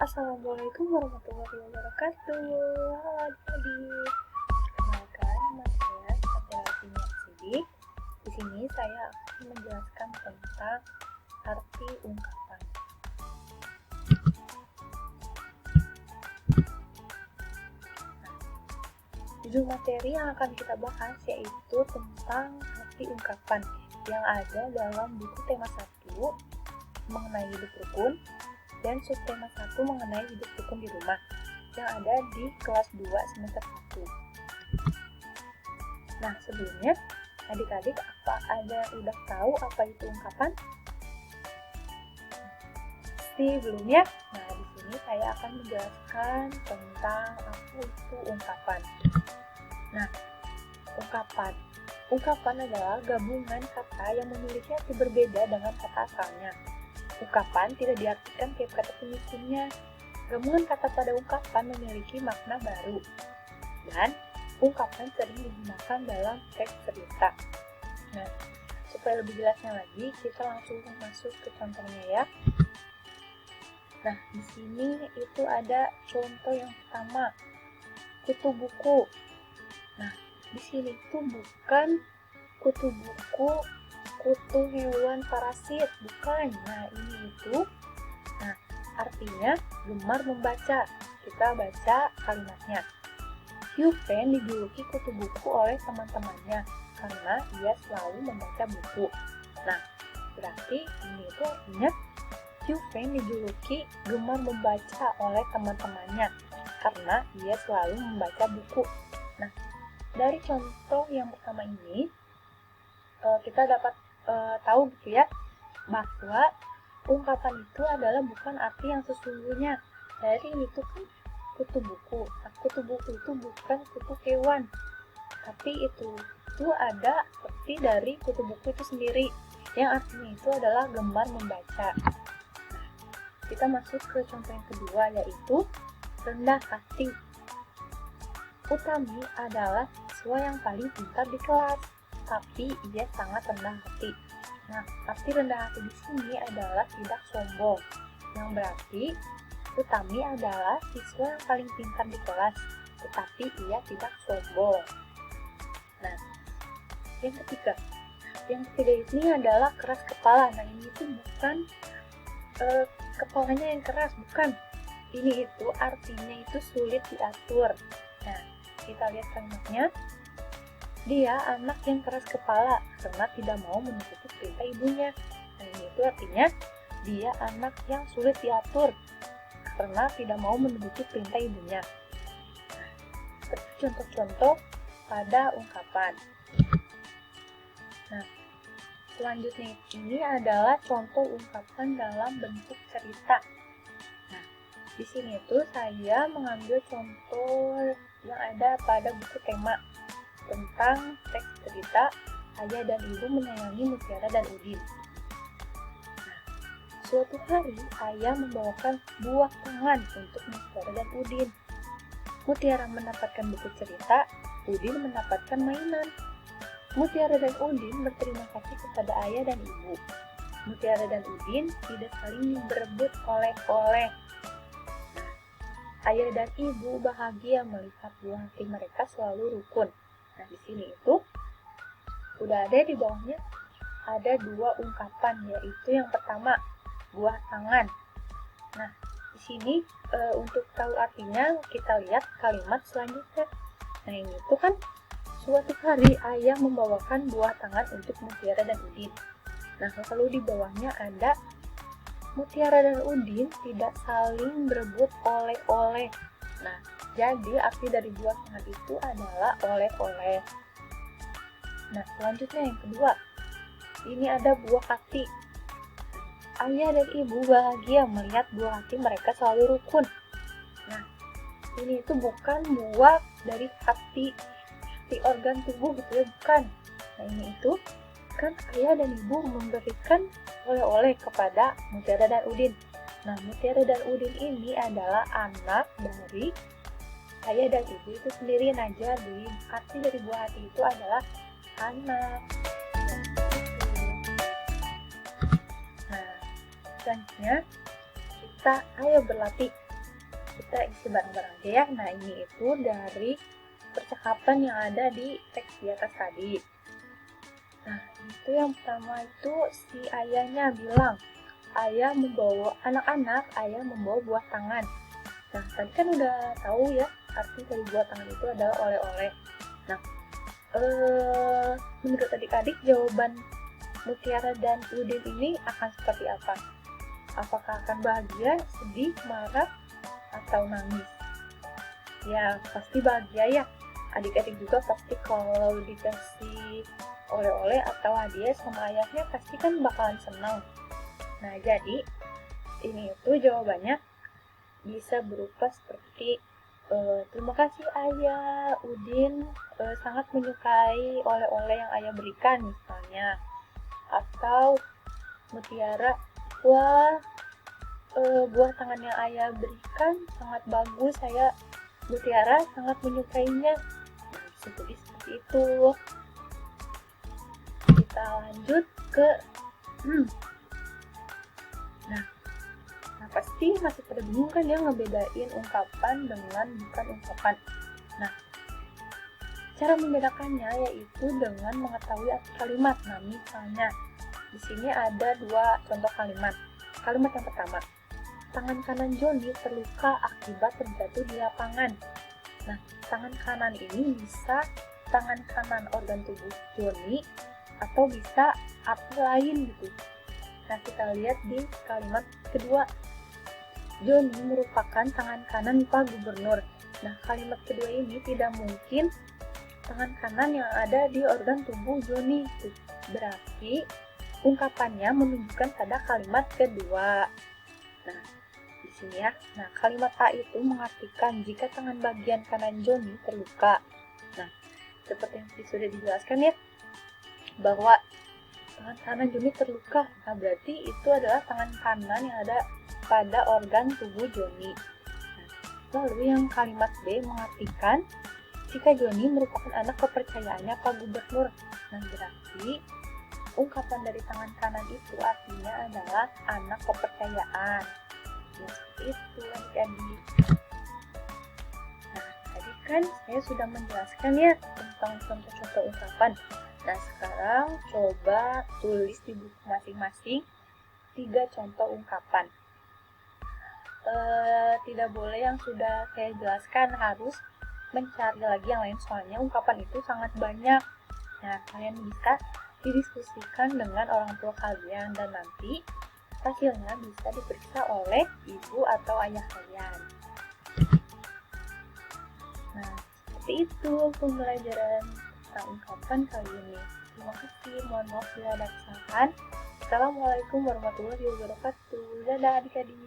Assalamualaikum warahmatullahi wabarakatuh. Halo adik-adik. Perkenalkan, nama saya Safiratih Sidik. Di sini saya akan menjelaskan tentang arti ungkapan. Judul materi yang akan kita bahas yaitu tentang arti ungkapan yang ada dalam buku tema 1 mengenai hidup rukun dan subtema 1 mengenai hidup rukun di rumah yang ada di kelas 2 semester 1. Nah, sebelumnya adik-adik udah tahu apa itu ungkapan? Sebelumnya, nah di sini saya akan menjelaskan tentang apa itu ungkapan. Nah, ungkapan adalah gabungan kata yang memiliki arti berbeda dengan kata asalnya. Ungkapan tidak diartikan tiap kata penyusunnya. Gabungan kata pada ungkapan memiliki makna baru. Dan ungkapan sering digunakan dalam teks cerita. Nah, supaya lebih jelasnya lagi, kita langsung masuk ke contohnya ya. Nah, di sini itu ada contoh yang pertama, kutu buku. Nah, di sini itu bukan kutu buku, kutu hewan parasit, bukan. Nah, ini itu. Nah, artinya gemar membaca. Kita baca kalimatnya. Yuven dijuluki kutu buku oleh teman-temannya karena ia selalu membaca buku. Nah, berarti ini itu artinya Yuven dijuluki gemar membaca oleh teman-temannya karena ia selalu membaca buku. Nah, dari contoh yang pertama ini, kita dapat tahu gitu ya, bahwa ungkapan itu adalah bukan arti yang sesungguhnya. Dari itu kan kutu buku. Nah, kutu buku itu bukan kutu hewan, tapi itu ada arti dari kutu buku itu sendiri, yang artinya itu adalah gemar membaca. Nah, kita masuk ke contoh yang kedua, yaitu rendah hati. Utami adalah siswa yang paling pintar di kelas, tapi ia sangat rendah hati. Nah, arti rendah hati di sini adalah tidak sombong, yang berarti Utami adalah siswa yang paling pintar di kelas, tetapi ia tidak sombong. Nah, yang ketiga ini adalah keras kepala. Nah, ini itu bukan kepalanya yang keras, bukan. Ini itu artinya itu sulit diatur. Nah, kita lihat kalimatnya. Dia anak yang keras kepala karena tidak mau mengikuti perintah ibunya. Nah, ini itu artinya dia anak yang sulit diatur karena tidak mau mengikuti perintah ibunya. Nah, seperti contoh-contoh pada ungkapan. Nah, selanjutnya ini adalah contoh ungkapan dalam bentuk cerita. Nah, di sini tuh saya mengambil contoh yang ada pada buku tema tentang teks cerita Ayah dan Ibu Menyayangi Mutiara dan Udin. Nah, suatu hari Ayah membawakan buah tangan untuk Mutiara dan Udin. Mutiara mendapatkan buku cerita, Udin mendapatkan mainan. Mutiara dan Udin berterima kasih kepada Ayah dan Ibu. Mutiara dan Udin tidak saling berebut oleh-oleh. Nah, Ayah dan Ibu bahagia melihat buah hati mereka selalu rukun. Nah, di sini itu udah ada di bawahnya ada dua ungkapan, yaitu yang pertama buah tangan. Nah, di sini untuk tahu artinya kita lihat kalimat selanjutnya. Nah, ini tuh kan suatu hari Ayah membawakan buah tangan untuk Mutiara dan Udin. Nah, lalu di bawahnya ada Mutiara dan Udin tidak saling berebut oleh-oleh. Nah, jadi arti dari buah tangan itu adalah oleh-oleh. Nah, selanjutnya yang kedua, ini ada buah hati. Ayah dan Ibu bahagia melihat buah hati mereka selalu rukun. Nah, ini itu bukan buah dari hati organ tubuh gitu ya, bukan. Nah, ini itu kan Ayah dan Ibu memberikan oleh-oleh kepada Mutiara dan Udin. Nah, Mutiara dan Udin ini adalah anak dari Ayah dan Ibu itu sendiri. Nah, jadi arti dari buah hati itu adalah anak. Nah, selanjutnya kita ayo berlatih. kita isi bareng-bareng aja ya. Nah, ini itu dari percakapan yang ada di teks di atas tadi. Nah, itu yang pertama itu si ayahnya bilang, ayah membawa anak-anak, ayah membawa buah tangan. Nah, tadi kan udah tahu ya, arti dari buah tangan itu adalah oleh-oleh. Nah, menurut adik-adik jawaban Mutiara dan Udin ini akan seperti apa? Apakah akan bahagia, sedih, marah, atau nangis? Ya, pasti bahagia ya. Adik-adik juga pasti kalau dikasih oleh-oleh atau hadiah sama ayahnya pasti kan bakalan senang. Nah, jadi ini itu jawabannya bisa berupa seperti terima kasih ayah, Udin sangat menyukai oleh-oleh yang ayah berikan misalnya. Atau Mutiara, wah buah tangan yang ayah berikan sangat bagus, saya Mutiara sangat menyukainya. Nah, bisa jadi seperti itu. Kita lanjut ke Nah, pasti masih pada bingung kan ya ngebedain ungkapan dengan bukan ungkapan. Nah, cara membedakannya yaitu dengan mengetahui arti kalimat. Nah, misalnya di sini ada dua contoh kalimat. Kalimat yang pertama, tangan kanan Joni terluka akibat terjatuh di lapangan. Nah, tangan kanan ini bisa tangan kanan organ tubuh Joni atau bisa arti lain gitu. Nah, kita lihat di kalimat kedua, Joni merupakan tangan kanan Pak Gubernur. Nah, kalimat kedua ini tidak mungkin tangan kanan yang ada di organ tubuh Joni. Berarti ungkapannya menunjukkan pada kalimat kedua. Nah, di sini ya. Nah, kalimat A itu mengartikan jika tangan bagian kanan Joni terluka. Nah, seperti yang sudah dijelaskan ya, bahwa tangan kanan Joni terluka. Nah, berarti itu adalah tangan kanan yang ada pada organ tubuh Joni. Nah, lalu yang kalimat B mengartikan jika Joni merupakan anak kepercayaannya Pak Gubernur. Nah, berarti ungkapan dari tangan kanan itu artinya adalah anak kepercayaan. Ya, seperti itu adik-adik. Nah, tadi kan saya sudah menjelaskan ya tentang contoh-contoh ungkapan. Nah, sekarang coba tulis di buku masing-masing 3 contoh ungkapan. Tidak boleh yang sudah saya jelaskan, harus mencari lagi yang lain soalnya ungkapan itu sangat banyak. Nah, kalian bisa didiskusikan dengan orang tua kalian dan nanti hasilnya bisa diperiksa oleh ibu atau ayah kalian. Nah, seperti itu pembelajaran tentang ungkapan kali ini. Terima kasih, mohon maaf bila ada kesalahan. Assalamualaikum warahmatullahi wabarakatuh. Dadah adik-adik.